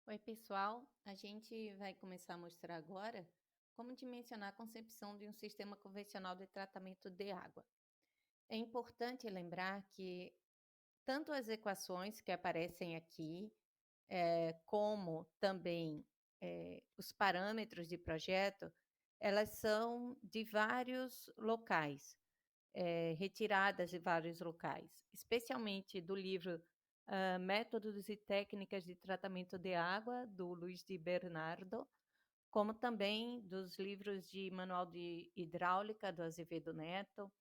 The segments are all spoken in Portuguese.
Oi, pessoal. A gente vai começar a mostrar agora como dimensionar a concepção de um sistema convencional de tratamento de água. É importante lembrar que tanto as equações que aparecem aqui, como também os parâmetros de projeto, elas são de vários locais, retiradas de vários locais, especialmente do livro Métodos e Técnicas de Tratamento de Água, do Luiz de Bernardo, como também dos livros de Manual de Hidráulica, do Azevedo Neto,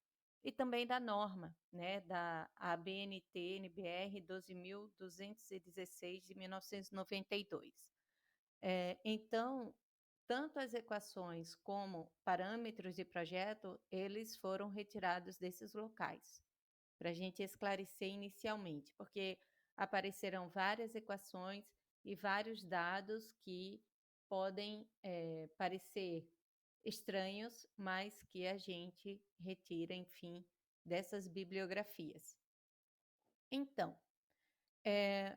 e também da norma, né, da ABNT-NBR 12.216, de 1992. Então, tanto as equações como parâmetros de projeto, eles foram retirados desses locais, para a gente esclarecer inicialmente, porque aparecerão várias equações e vários dados que podem parecer estranhos, mas que a gente retira, enfim, dessas bibliografias. Então, é,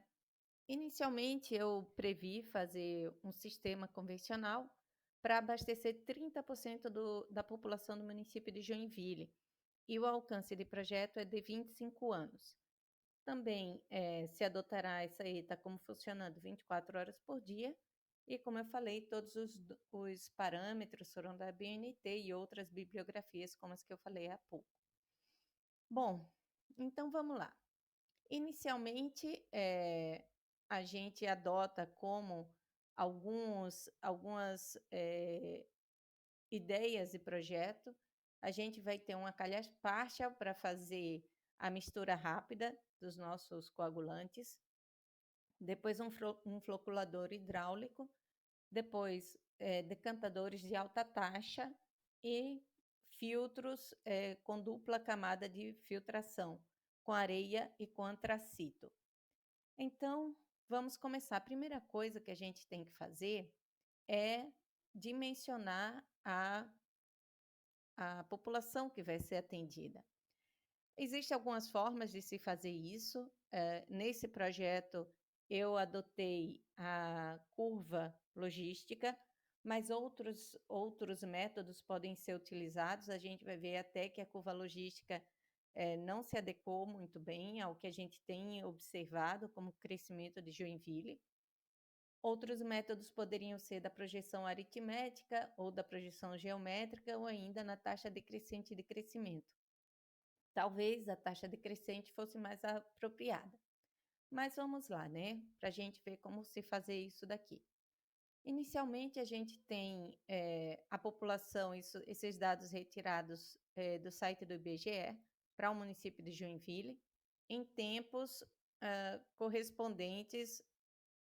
inicialmente eu previ fazer um sistema convencional para abastecer 30% da população do município de Joinville, e o alcance de projeto é de 25 anos. Também se adotará essa ETA como funcionando 24 horas por dia, e como eu falei, todos os parâmetros foram da BNT e outras bibliografias, como as que eu falei há pouco. Bom, então vamos lá. Inicialmente, a gente adota como algumas ideias de projeto. A gente vai ter uma calha partial para fazer a mistura rápida dos nossos coagulantes, depois um floculador hidráulico, depois decantadores de alta taxa e filtros com dupla camada de filtração, com areia e com antracito. Então, vamos começar. A primeira coisa que a gente tem que fazer é dimensionar a população que vai ser atendida. Existem algumas formas de se fazer isso. Nesse projeto, eu adotei a curva logística, mas outros métodos podem ser utilizados. A gente vai ver até que a curva logística não se adequou muito bem ao que a gente tem observado como crescimento de Joinville. Outros métodos poderiam ser da projeção aritmética ou da projeção geométrica ou ainda na taxa decrescente de crescimento. Talvez a taxa decrescente fosse mais apropriada. Mas vamos lá, né? Para a gente ver como se fazer isso daqui. Inicialmente, a gente tem a população, esses dados retirados do site do IBGE para o município de Joinville, em tempos correspondentes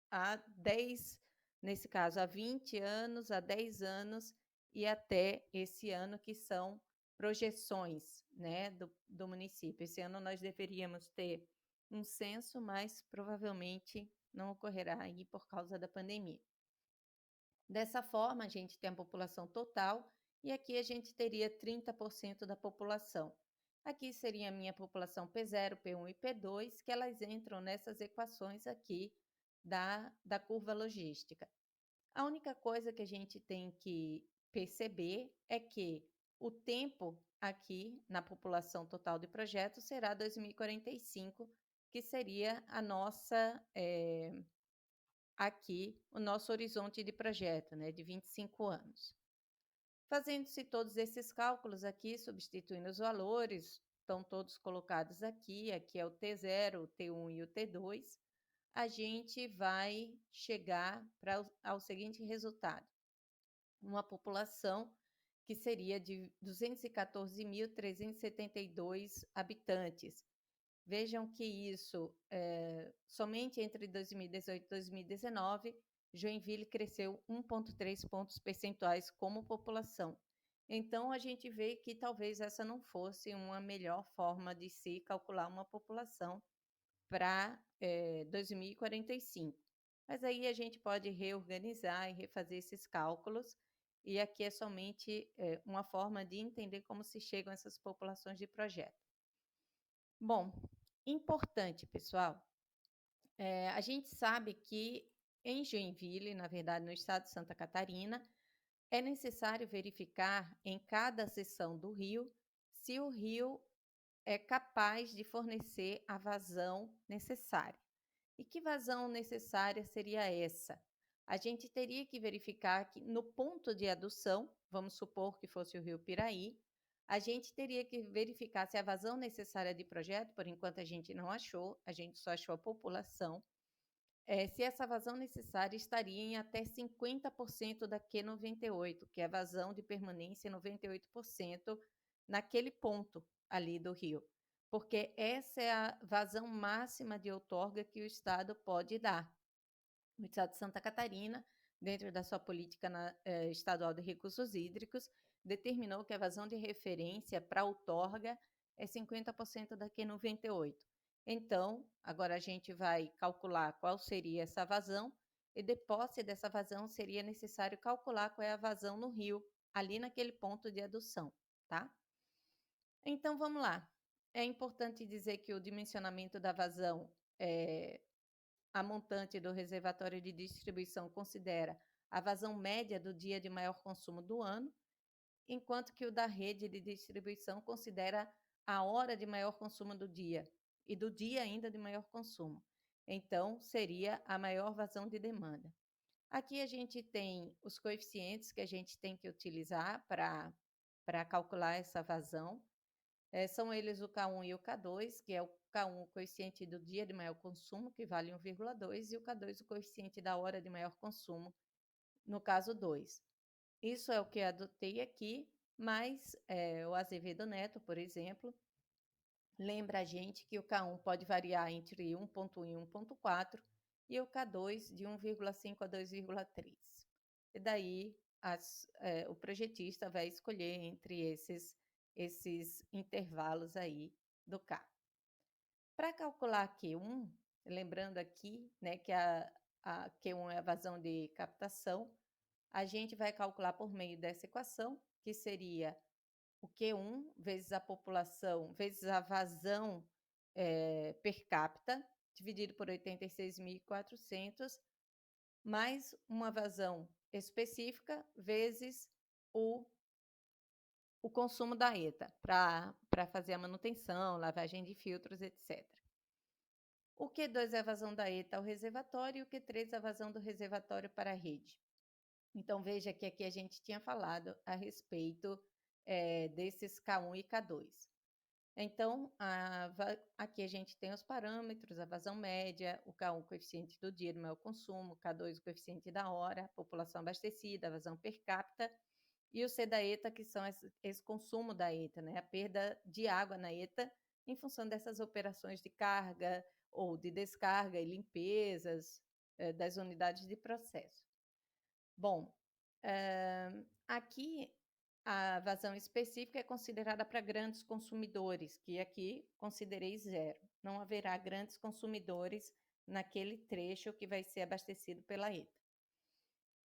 a 10, nesse caso, há 20 anos, há 10 anos e até esse ano, que são projeções, né, do município. Esse ano nós deveríamos ter um censo, mas provavelmente não ocorrerá aí por causa da pandemia. Dessa forma, a gente tem a população total e aqui a gente teria 30% da população. Aqui seria a minha população P0, P1 e P2, que elas entram nessas equações aqui da curva logística. A única coisa que a gente tem que perceber é que o tempo aqui na população total de projeto será 2045, que seria a nossa aqui o nosso horizonte de projeto, né, de 25 anos. Fazendo-se todos esses cálculos aqui, substituindo os valores, estão todos colocados aqui é o T0, o T1 e o T2, a gente vai chegar ao seguinte resultado: uma população que seria de 214.372 habitantes. Vejam que isso, somente entre 2018 e 2019, Joinville cresceu 1,3 pontos percentuais como população. Então, a gente vê que talvez essa não fosse uma melhor forma de se calcular uma população para 2045. Mas aí a gente pode reorganizar e refazer esses cálculos, e aqui é somente uma forma de entender como se chegam a essas populações de projeto. Bom, importante, pessoal, a gente sabe que Em Joinville, na verdade, no estado de Santa Catarina, é necessário verificar em cada seção do rio se o rio é capaz de fornecer a vazão necessária. E que vazão necessária seria essa? A gente teria que verificar que no ponto de adução, vamos supor que fosse o rio Piraí, a gente teria que verificar se a vazão necessária de projeto, por enquanto a gente não achou, a gente só achou a população, se essa vazão necessária estaria em até 50% da Q98, que é a vazão de permanência em 98% naquele ponto ali do rio, porque essa é a vazão máxima de outorga que o Estado pode dar. O Estado de Santa Catarina, dentro da sua política estadual de recursos hídricos, determinou que a vazão de referência para outorga é 50% da Q98. Então, agora a gente vai calcular qual seria essa vazão, e de posse dessa vazão seria necessário calcular qual é a vazão no rio, ali naquele ponto de adução, tá? Então, vamos lá. É importante dizer que o dimensionamento da vazão a montante do reservatório de distribuição considera a vazão média do dia de maior consumo do ano, enquanto que o da rede de distribuição considera a hora de maior consumo do dia e do dia ainda de maior consumo. Então, seria a maior vazão de demanda. Aqui a gente tem os coeficientes que a gente tem que utilizar para calcular essa vazão. São eles o K1 e o K2, que é o K1 o coeficiente do dia de maior consumo, que vale 1,2, e o K2 o coeficiente da hora de maior consumo, no caso 2. Isso é o que adotei aqui, mas o Azevedo Neto, por exemplo, lembra a gente que o K1 pode variar entre 1,1 e 1,4 e o K2 de 1,5 a 2,3. E daí o projetista vai escolher entre esses intervalos aí do K. Para calcular Q1, lembrando aqui, né, que a Q1 é a vazão de captação, a gente vai calcular por meio dessa equação, que seria o Q1 vezes a população, vezes a vazão per capita, dividido por 86.400, mais uma vazão específica, vezes o consumo da ETA, para fazer a manutenção, lavagem de filtros, etc. O Q2 é a vazão da ETA ao reservatório e o Q3 é a vazão do reservatório para a rede. Então, veja que aqui a gente tinha falado a respeito desses K1 e K2. Então, aqui a gente tem os parâmetros, a vazão média, o K1, coeficiente do dia do maior consumo, o K2, o coeficiente da hora, a população abastecida, a vazão per capita, e o C da ETA, que são esse consumo da ETA, né? A perda de água na ETA em função dessas operações de carga ou de descarga e limpezas das unidades de processo. Bom, aqui a vazão específica é considerada para grandes consumidores, que aqui considerei zero. Não haverá grandes consumidores naquele trecho que vai ser abastecido pela ETA.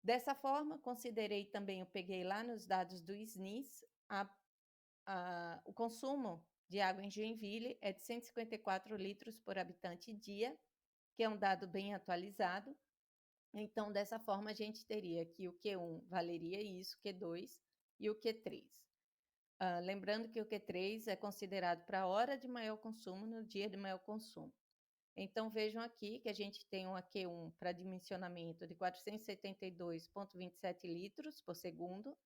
Dessa forma, considerei também, eu peguei lá nos dados do SNIS, o consumo de água em Joinville é de 154 litros por habitante e dia, que é um dado bem atualizado. Então, dessa forma, a gente teria que o Q1 valeria isso, Q2 e o Q3. Lembrando que o Q3 é considerado para a hora de maior consumo no dia de maior consumo. Então, vejam aqui que a gente tem um Q1 para dimensionamento de 472,27 litros por segundo,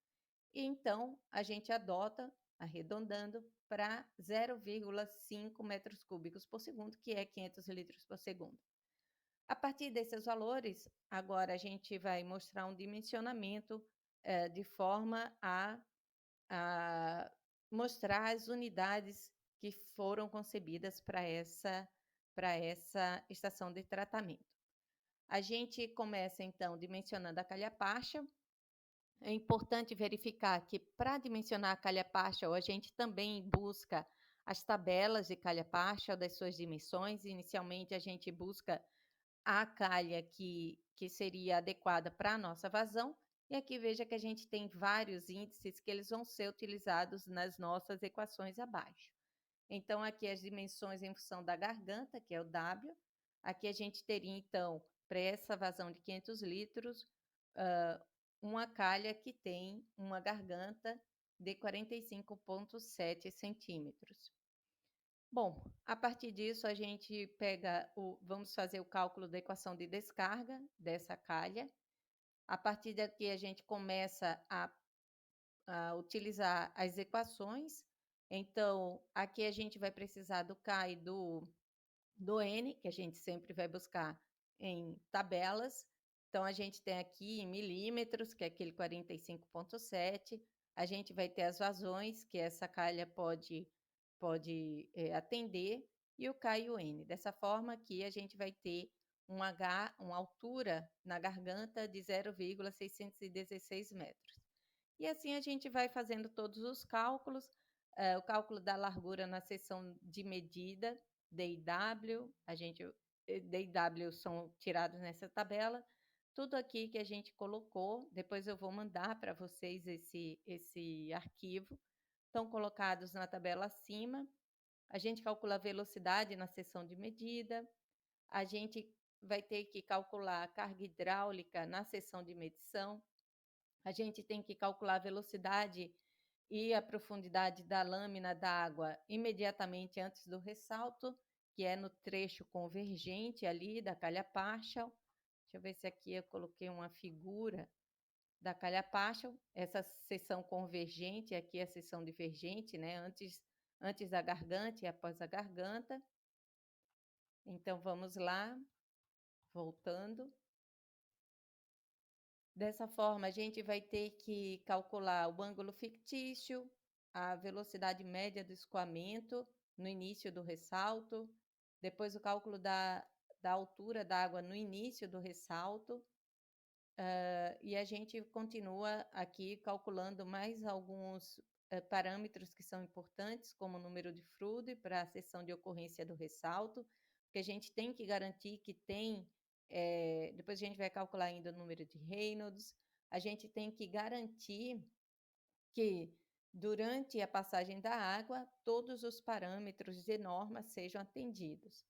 e então a gente adota, arredondando, para 0,5 metros cúbicos por segundo, que é 500 litros por segundo. A partir desses valores, agora a gente vai mostrar um dimensionamento de forma a mostrar as unidades que foram concebidas para essa estação de tratamento. A gente começa, então, dimensionando a calha Parshall. É importante verificar que, para dimensionar a calha Parshall, a gente também busca as tabelas de calha Parshall das suas dimensões. Inicialmente, a gente busca a calha que seria adequada para a nossa vazão. E aqui veja que a gente tem vários índices que eles vão ser utilizados nas nossas equações abaixo. Então, aqui as dimensões em função da garganta, que é o W. Aqui a gente teria, então, para essa vazão de 500 litros, hã, uma calha que tem uma garganta de 45,7 centímetros. Bom, a partir disso a gente vamos fazer o cálculo da equação de descarga dessa calha. A partir daqui a gente começa a utilizar as equações. Então, aqui a gente vai precisar do K e do N, que a gente sempre vai buscar em tabelas. Então, a gente tem aqui em milímetros, que é aquele 45,7. A gente vai ter as vazões, que essa calha pode atender, e o K e o N. Dessa forma, aqui a gente vai ter uma altura na garganta de 0,616 metros. E assim a gente vai fazendo todos os cálculos, o cálculo da largura na seção de medida, DIW, DIW são tirados nessa tabela, tudo aqui que a gente colocou, depois eu vou mandar para vocês esse arquivo, estão colocados na tabela acima. A gente calcula a velocidade na seção de medida, a gente vai ter que calcular a carga hidráulica na seção de medição, a gente tem que calcular a velocidade e a profundidade da lâmina d'água imediatamente antes do ressalto, que é no trecho convergente ali da calha Partial. Deixa eu ver se aqui eu coloquei uma figura da calha Partial. Essa seção convergente, aqui é a seção divergente, né? Antes da garganta e após a garganta. Então, vamos lá, voltando. Dessa forma, a gente vai ter que calcular o ângulo fictício, a velocidade média do escoamento no início do ressalto, depois o cálculo da altura da água no início do ressalto, e a gente continua aqui calculando mais alguns parâmetros que são importantes, como o número de Froude para a seção de ocorrência do ressalto, porque a gente tem que garantir que tem, depois a gente vai calcular ainda o número de Reynolds, a gente tem que garantir que durante a passagem da água, todos os parâmetros de norma sejam atendidos.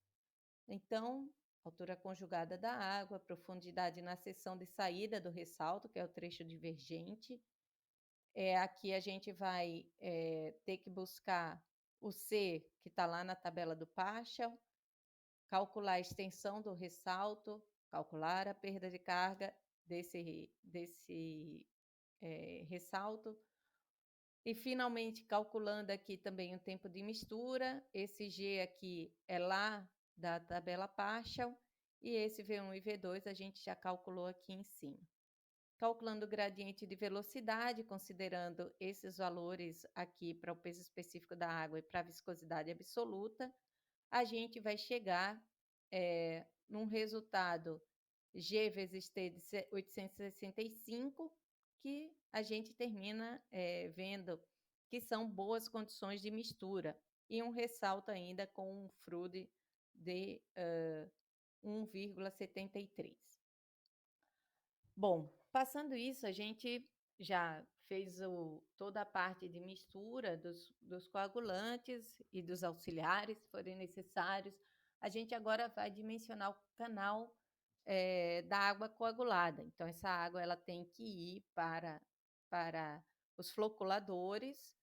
Então, altura conjugada da água, profundidade na seção de saída do ressalto, que é o trecho divergente. Aqui a gente vai ter que buscar o C, que está lá na tabela do Partial, calcular a extensão do ressalto, calcular a perda de carga desse ressalto. E, finalmente, calculando aqui também o tempo de mistura, esse G aqui é lá da tabela Partial, e esse V1 e V2 a gente já calculou aqui em cima. Calculando o gradiente de velocidade, considerando esses valores aqui para o peso específico da água e para a viscosidade absoluta, a gente vai chegar num resultado G vezes T de 865, que a gente termina vendo que são boas condições de mistura, e um ressalto ainda com um Froude de 1,73. Bom, passando isso, a gente já fez toda a parte de mistura dos coagulantes e dos auxiliares, se forem necessários. A gente agora vai dimensionar o canal da água coagulada. Então, essa água ela tem que ir para os floculadores,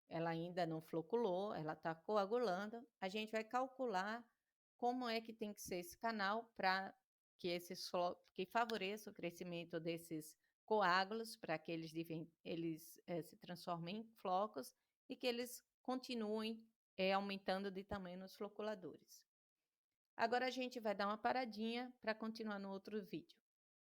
ela ainda não floculou, ela está coagulando. A gente vai calcular como é que tem que ser esse canal para que favoreça o crescimento desses coágulos, para que eles se transformem em flocos e que eles continuem aumentando de tamanho nos floculadores. Agora a gente vai dar uma paradinha para continuar no outro vídeo.